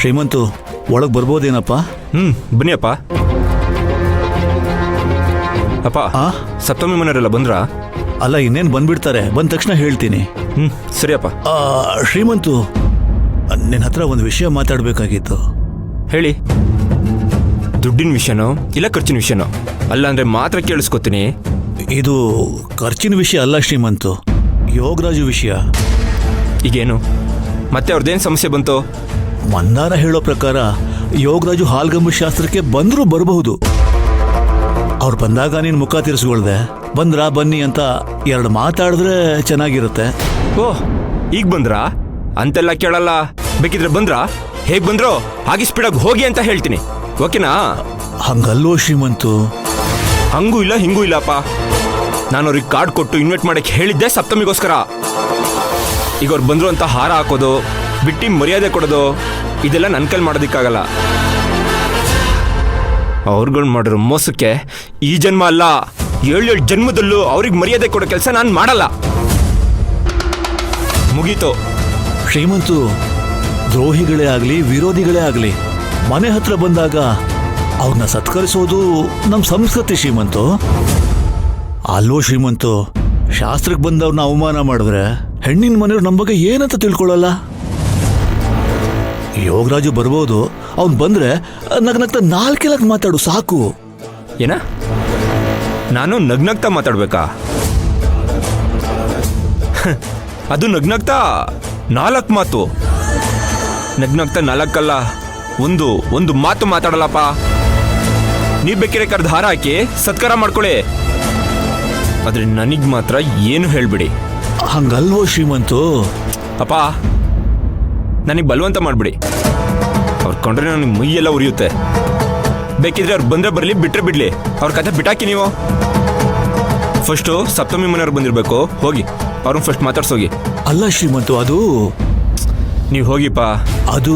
ಶ್ರೀಮಂತು ಒಳಗೆ ಬರ್ಬೋದೇನಪ್ಪ? ಬನ್ನಿ ಅಪ್ಪ. ಅಪ್ಪ, ಸಪ್ತಮಿ ಮನೆಯವರೆಲ್ಲ ಬಂದ್ರಾ? ಅಲ್ಲ, ಇನ್ನೇನು ಬಂದ್ಬಿಡ್ತಾರೆ. ಬಂದ ತಕ್ಷಣ ಹೇಳ್ತೀನಿ. ಸರಿ ಅಪ್ಪ. ಶ್ರೀಮಂತು, ನಿನ್ನ ಹತ್ರ ಒಂದು ವಿಷಯ ಮಾತಾಡಬೇಕಾಗಿತ್ತು. ಹೇಳಿ. ದುಡ್ಡಿನ ವಿಷಯನೋ ಇಲ್ಲ ಖರ್ಚಿನ ವಿಷಯನೋ? ಅಲ್ಲ ಅಂದ್ರೆ ಮಾತ್ರ ಕೇಳಿಸ್ಕೊತೀನಿ. ಇದು ಖರ್ಚಿನ ವಿಷಯ ಅಲ್ಲ ಶ್ರೀಮಂತು, ಯೋಗರಾಜು ವಿಷಯ. ಈಗೇನು ಮತ್ತೆ ಅವ್ರದ್ದೇನು ಸಮಸ್ಯೆ ಬಂತು? ಮಂದಾರ ಹೇಳೋ ಪ್ರಕಾರ ಯೋಗರಾಜು ಹಾಲ್ಗಂಬ ಶಾಸ್ತ್ರಕ್ಕೆ ಬಂದರೂ ಬರಬಹುದು. ಅವ್ರು ಬಂದಾಗ ನೀನು ಮುಖ ತಿರ್ಸ್ಕೊಳ್ದೆ, ಬಂದ್ರಾ ಬನ್ನಿ ಅಂತ 2 ಮಾತಾಡಿದ್ರೆ ಚೆನ್ನಾಗಿರುತ್ತೆ. ಓಹ್, ಈಗ ಬಂದ್ರಾ? ಅಂತೆಲ್ಲ ಕೇಳಲ್ಲ. ಬೇಕಿದ್ರೆ ಬಂದ್ರಾ, ಹೇಗ್ ಬಂದ್ರೋ ಹಾಗೆ ಸ್ಪೀಡಾಗಿ ಹೋಗಿ ಅಂತ ಹೇಳ್ತೀನಿ. ಓಕೆನಾ? ಹಂಗಲ್ಲೋ ಶ್ರೀಮಂತು. ಹಂಗೂ ಇಲ್ಲ ಹಿಂಗೂ ಇಲ್ಲಪ್ಪ. ನಾನು ಅವ್ರಿಗೆ ಕಾರ್ಡ್ ಕೊಟ್ಟು ಇನ್ವೈಟ್ ಮಾಡಕ್ಕೆ ಹೇಳಿದ್ದೆ ಸಪ್ತಮಿಗೋಸ್ಕರ. ಈಗ ಅವ್ರು ಬಂದ್ರು ಅಂತ ಹಾರ ಹಾಕೋದು, ಬಿಟ್ಟು ಮರ್ಯಾದೆ ಕೊಡೋದು, ಇದೆಲ್ಲ ನನ್ನ ಕೈಲಿ ಮಾಡೋದಕ್ಕಾಗಲ್ಲ. ಅವ್ರುಗಳು ಮಾಡಿರೋ ಮೋಸಕ್ಕೆ ಈ ಜನ್ಮ ಅಲ್ಲ 7 ಜನ್ಮದಲ್ಲೂ ಅವ್ರಿಗೆ ಮರ್ಯಾದೆ ಕೊಡೋ ಕೆಲಸ ನಾನು ಮಾಡಲ್ಲ. ಮುಗೀತು. ಶ್ರೀಮಂತು, ದ್ರೋಹಿಗಳೇ ಆಗಲಿ ವಿರೋಧಿಗಳೇ ಆಗಲಿ ಮನೆ ಹತ್ರ ಬಂದಾಗ ಅವ್ರನ್ನ ಸತ್ಕರಿಸೋದು ನಮ್ಮ ಸಂಸ್ಕೃತಿ ಶ್ರೀಮಂತು. ಅಲ್ಲೋ ಶ್ರೀಮಂತು, ಶಾಸ್ತ್ರಕ್ಕೆ ಬಂದವ್ರನ್ನ ಅವಮಾನ ಮಾಡಿದ್ರೆ ಹೆಣ್ಣಿನ ಮನೆಯವ್ರು ನಮ್ಮ ಬಗ್ಗೆ ಏನಂತ ತಿಳ್ಕೊಳ್ಳಲ್ಲ. ಯೋಗರಾಜು ಬರ್ಬೋದು, ಅವ್ನು ಬಂದ್ರೆ ನಗ್ನಗ್ತಾ 4 ಮಾತಾಡು ಸಾಕು. ಏನ? ನಾನು ನಗ್ನಗ್ತಾ ಮಾತಾಡ್ಬೇಕಾ? ಅದು ನಗ್ನಗ್ತಾ 4 ಮಾತು. ನಗ್ನಗ್ತಾ 4 ಅಲ್ಲ, ಒಂದು ಮಾತು ಮಾತಾಡಲ್ಲಪ್ಪ. ನೀವ್ ಬೇಕಿದ್ರೆ ಕರ್ದು ಹಾರ ಹಾಕಿ ಸತ್ಕಾರ ಮಾಡ್ಕೊಳ್ಳಿ, ಆದ್ರೆ ನನಗ್ ಮಾತ್ರ ಏನು ಹೇಳ್ಬಿಡಿ. ಹಂಗಲ್ವೋ ಶ್ರೀಮಂತು. ಅಪ್ಪ, ನನಗೆ ಬಲವಂತ ಮಾಡ್ಬಿಡಿ. ಅವ್ರು ಕೊಂಡ್ರೆ ನನಗೆ ಮೈಯೆಲ್ಲ ಉರಿಯುತ್ತೆ. ಬೇಕಿದ್ರೆ ಅವ್ರು ಬಂದ್ರೆ ಬರಲಿ, ಬಿಟ್ರೆ ಬಿಡ್ಲಿ, ಅವ್ರ ಕಥೆ ಬಿಟ್ಟಾಕಿ. ನೀವು ಫಸ್ಟು ಸಪ್ತಮಿ ಮನೆಯವ್ರು ಬಂದಿರಬೇಕು. ಹೋಗಿ ಅವ್ರನ್ನ ಫಸ್ಟ್ ಮಾತಾಡ್ಸೋಗಿ. ಅಲ್ಲ ಶ್ರೀಮಂತು, ಅದು ನೀವು ಹೋಗಿಪ್ಪ. ಅದು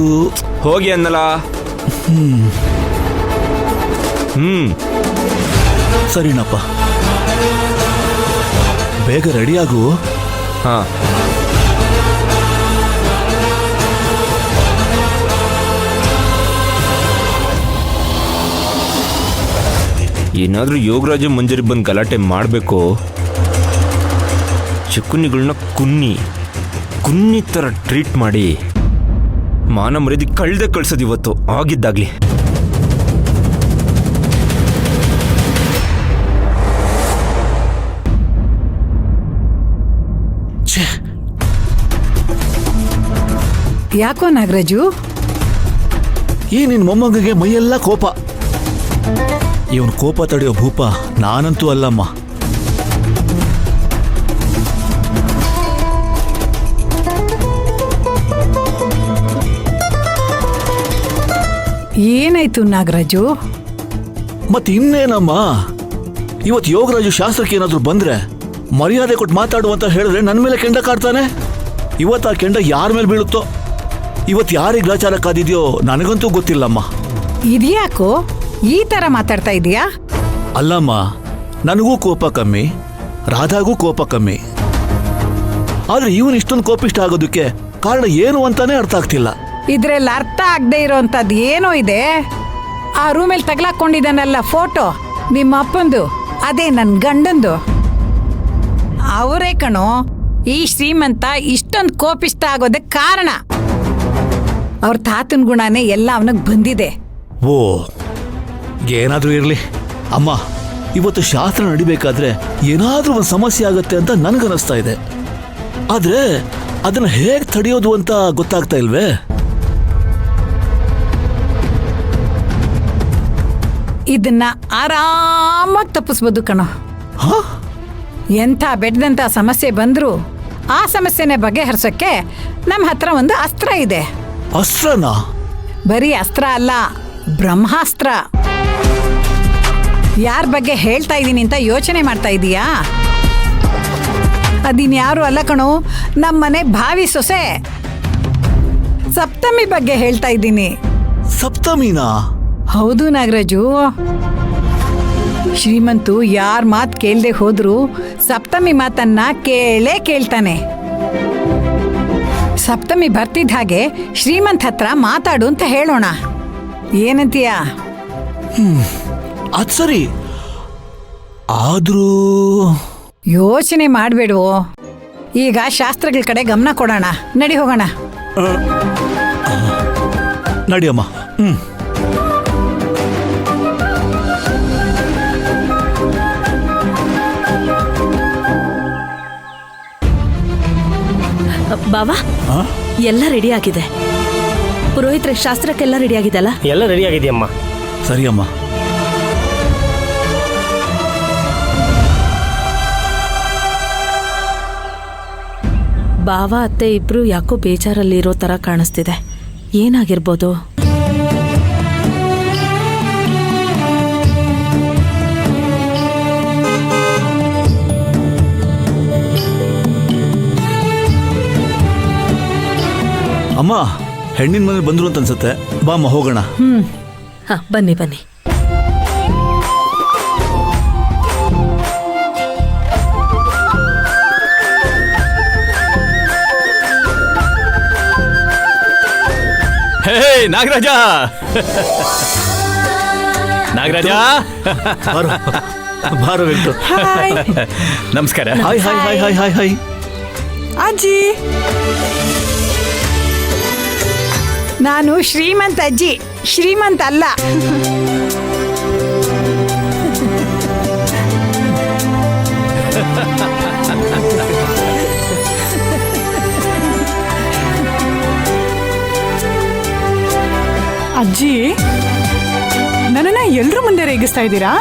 ಹೋಗಿ ಅನ್ನಲ್ಲ. ಸರಿನಪ್ಪ, ಬೇಗ ರೆಡಿಯಾಗು. ಹಾ. ಏನಾದ್ರೂ ಯೋಗರಾಜ ಮಂಜರಿ ಬಂದು ಗಲಾಟೆ ಮಾಡಬೇಕು. ಚುಕ್ಕುನಿಗಳನ್ನ ಕುನ್ನಿ ಥರ ಟ್ರೀಟ್ ಮಾಡಿ ಮಾನ ಮರ್ಯಾದೆ ಕಳ್ದೆ ಕಳ್ಸೋದು ಇವತ್ತು ಆಗಿದ್ದಾಗ್ಲಿ. ಯಾಕೋ ನಾಗರಾಜು? ಈ ನಿನ್ ಮೊಮ್ಮಗಗೆ ಮೈಯೆಲ್ಲ ಕೋಪ. ಇವನ್ ಕೋಪ ತಡೆಯೋ ಭೂಪ ನಾನಂತೂ ಅಲ್ಲಮ್ಮ. ಏನಾಯ್ತು ನಾಗರಾಜು? ಮತ್ ಇನ್ನೇನಮ್ಮ, ಇವತ್ತು ಯೋಗರಾಜು ಶಾಸ್ತ್ರಕ್ಕೆ ಏನಾದ್ರು ಬಂದ್ರೆ ಮರ್ಯಾದೆ ಕೊಟ್ಟು ಮಾತಾಡುವಂತ ಹೇಳಿದ್ರೆ ನನ್ನ ಮೇಲೆ ಕೆಂಡ ಕಾಡ್ತಾನೆ. ಇವತ್ತು ಆ ಕೆಂಡ ಯಾರ ಮೇಲೆ ಬೀಳುತ್ತೋ, ಇವತ್ತು ಯಾರಿಗೆ ಗ್ರಾಚಾರ ಕಾದಿದ್ಯೋ ನನಗಂತೂ ಗೊತ್ತಿಲ್ಲಮ್ಮ. ಇದ್ಯಾಕೋ ಈ ತರ ಮಾತಾಡ್ತಾ ಇದೀಯಾ? ಅಲ್ಲಮ್ಮ, ನನಗೂ ಕೋಪ ಕಮ್ಮಿ, ರಾಧಾಗೂ ಕೋಪ ಕಮ್ಮಿ. ಆದ್ರೆ ಇವನ್ ಇಷ್ಟೊಂದು ಕೋಪಿಷ್ಟ ಆಗೋದಕ್ಕೆ ಕಾರಣ ಏನು ಅಂತಾನೆ ಅರ್ಥ ಆಗ್ತಿಲ್ಲ. ಇದ್ರಲ್ಲಿ ಅರ್ಥ ಆಗದೆ ಇರೋಂಥದ್ದು ಏನೋ ಇದೆ. ಆ ರೂಮಲ್ಲಿ ತಗ್ಲಾಕೊಂಡಿದ್ದಾನಲ್ಲ ಫೋಟೋ, ನಿಮ್ಮ ಅಪ್ಪಂದು, ಅದೇ ನನ್ನ ಗಂಡಂದು. ಅವರೇ ಕಣೋ ಈ ಶ್ರೀಮಂತ ಇಷ್ಟೊಂದು ಕೋಪಿಷ್ಟ ಆಗೋದಕ್ಕೆ ಕಾರಣ. ಅವ್ರ ತಾತನ ಗುಣನೇ ಎಲ್ಲ ಅವನಿಗೆ ಬಂದಿದೆ. ಓ, ಏನಾದ್ರೂ ಇರ್ಲಿ ಅಮ್ಮ, ಇವತ್ತು ಶಾಸ್ತ್ರ ನಡಿಬೇಕಾದ್ರೆ ಏನಾದ್ರೂ ಒಂದು ಸಮಸ್ಯೆ ಆಗತ್ತೆ ಅಂತ ನನಗನ್ನಿಸ್ತಾ ಇದೆ. ಆದ್ರೆ ಅದನ್ನ ಹೇಗೆ ತಡೆಯೋದು ಅಂತ ಗೊತ್ತಾಗ್ತಾ ಇಲ್ವೇ? ಇದನ್ನ ಆರಾಮಾಗಿ ತಪ್ಪಿಸ್ಬೋದು ಕಣೋ. ಎಂಥ ಬೆಡ್ದಂಥ ಸಮಸ್ಯೆ ಬಂದ್ರು ಆ ಸಮಸ್ಯೆನ ಬಗೆಹರಿಸೋಕ್ಕೆ ನಮ್ಮ ಹತ್ರ ಒಂದು ಅಸ್ತ್ರ ಇದೆ. ಅಸ್ತ್ರನಾ? ಬರೀ ಅಸ್ತ್ರ ಅಲ್ಲ, ಬ್ರಹ್ಮಾಸ್ತ್ರ. ಯಾರ ಬಗ್ಗೆ ಹೇಳ್ತಾ ಇದ್ದೀನಿ ಅಂತ ಯೋಚನೆ ಮಾಡ್ತಾ ಇದೀಯಾ? ಅದಿನ್ಯಾರು ಅಲ್ಲ ಕಣೋ, ನಮ್ಮನೆ ಭಾವಿ ಸೊಸೆ ಸಪ್ತಮಿ ಬಗ್ಗೆ ಹೇಳ್ತಾ ಇದ್ದೀನಿ. ಸಪ್ತಮಿನಾ? ಹೌದು ನಾಗರಾಜು. ಶ್ರೀಮಂತು ಯಾರ ಮಾತು ಕೇಳದೆ ಹೋದ್ರು ಸಪ್ತಮಿ ಮಾತನ್ನ ಕೇಳೇ ಕೇಳ್ತಾನೆ. ಸಪ್ತಮಿ ಬರ್ತಿದ್ದ ಹಾಗೆ ಶ್ರೀಮಂತ್ ಹತ್ರ ಮಾತಾಡು ಅಂತ ಹೇಳೋಣ. ಏನಂತೀಯ? ಅದ್ ಸರಿ, ಆದ್ರೂ ಯೋಚನೆ ಮಾಡ್ಬೇಡುವೋ. ಈಗ ಶಾಸ್ತ್ರಗಳ ಕಡೆ ಗಮನ ಕೊಡೋಣ. ನಡಿ ಹೋಗೋಣ. ನಡಿಯಮ್ಮ. ಬಾವಾ, ಆ? ಎಲ್ಲ ರೆಡಿ ಆಗಿದೆ. ಪುರೋಹಿತರ ಶಾಸ್ತ್ರಕ್ಕೆಲ್ಲ ರೆಡಿ ಆಗಿದೆಲ್ಲ? ಎಲ್ಲ ರೆಡಿ ಆಗಿದೆಯಮ್ಮ. ಸರಿಯಮ್ಮ. ಬಾವ ಅತ್ತೆ ಇಬ್ರು ಯಾಕೋ ಬೇಜಾರಲ್ಲಿರೋ ತರ ಕಾಣಿಸ್ತಿದೆ. ಏನಾಗಿರ್ಬೋದು? ಅಮ್ಮ, ಹೆಣ್ಣಿನ ಮನೆ ಬಂದ್ರು ಅಂತ ಅನ್ಸುತ್ತೆ. ಬಾಮ್ಮ ಹೋಗೋಣ. ಹಾ, ಬನ್ನಿ ಬನ್ನಿ. ಹೇ ನಾಗರಾಜ, ನಾಗರಾಜ, ಬಾರೋ ಬಾರೋ ವೆಂಕಟು. ನಮಸ್ಕಾರ. Hi hi hi hi hi hi. ಅಜ್ಜಿ, ನಾನು ಶ್ರೀಮಂತ ಅಜ್ಜಿ, ಶ್ರೀಮಂತ ಅಲ್ಲ. ಅಜ್ಜಿ, ನನ್ನನ್ನ ಎಲ್ರ ಮುಂದೆ ರೇಗಿಸ್ತಾ ಇದ್ದೀರಾ?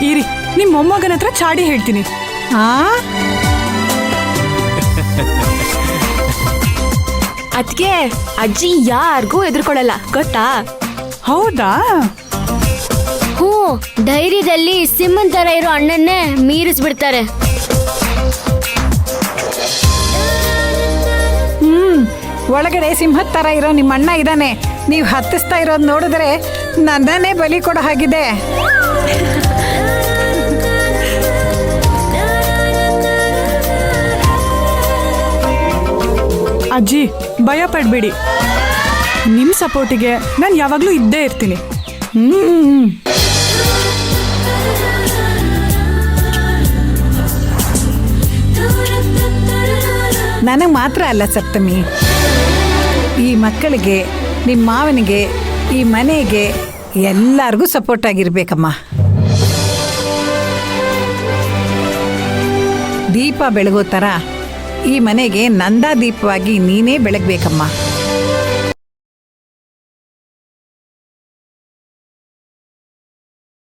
ಇರಿ, ನಿಮ್ಮ ಮೊಮ್ಮಗನ ಹತ್ರ ಚಾಡಿ ಹೇಳ್ತೀನಿ. ಆ ಅದ್ಕೆ ಅಜ್ಜಿ ಯಾರಿಗೂ ಎದುರ್ಕೊಳ್ಳಲ್ಲ, ಗೊತ್ತಾ? ಹೌದಾ? ಹ್ಞೂ, ಧೈರ್ಯದಲ್ಲಿ ಸಿಂಹನ್ ತರ ಇರೋ ಅಣ್ಣನ್ನೇ ಮೀರಿಸ್ಬಿಡ್ತಾರೆ. ಒಳಗಡೆ ಸಿಂಹದ ತರ ಇರೋ ನಿಮ್ಮ ಅಣ್ಣ ಇದ್ದಾನೆ. ನೀವು ಹತ್ತಿಸ್ತಾ ಇರೋದು ನೋಡಿದ್ರೆ ನನ್ನನ್ನೇ ಬಲಿ ಕೊಡೋ ಹಾಗಿದೆ. ಅಜ್ಜಿ, ಭಯ ಪಡ್ಬೇಡಿ. ನಿಮ್ಮ ಸಪೋರ್ಟಿಗೆ ನಾನು ಯಾವಾಗಲೂ ಇದ್ದೇ ಇರ್ತೀನಿ. ನನಗೆ ಮಾತ್ರ ಅಲ್ಲ ಸಪ್ತಮಿ, ಈ ಮಕ್ಕಳಿಗೆ, ನಿಮ್ಮ ಮಾವನಿಗೆ, ಈ ಮನೆಗೆ ಎಲ್ಲರಿಗೂ ಸಪೋರ್ಟ್ ಆಗಿರ್ಬೇಕಮ್ಮ. ದೀಪ ಬೆಳಗೋ ಥರ ಈ ಮನೆಗೆ ನಂದಾ ದೀಪವಾಗಿ ನೀನೇ ಬೆಳಗ್ಬೇಕಮ್ಮ.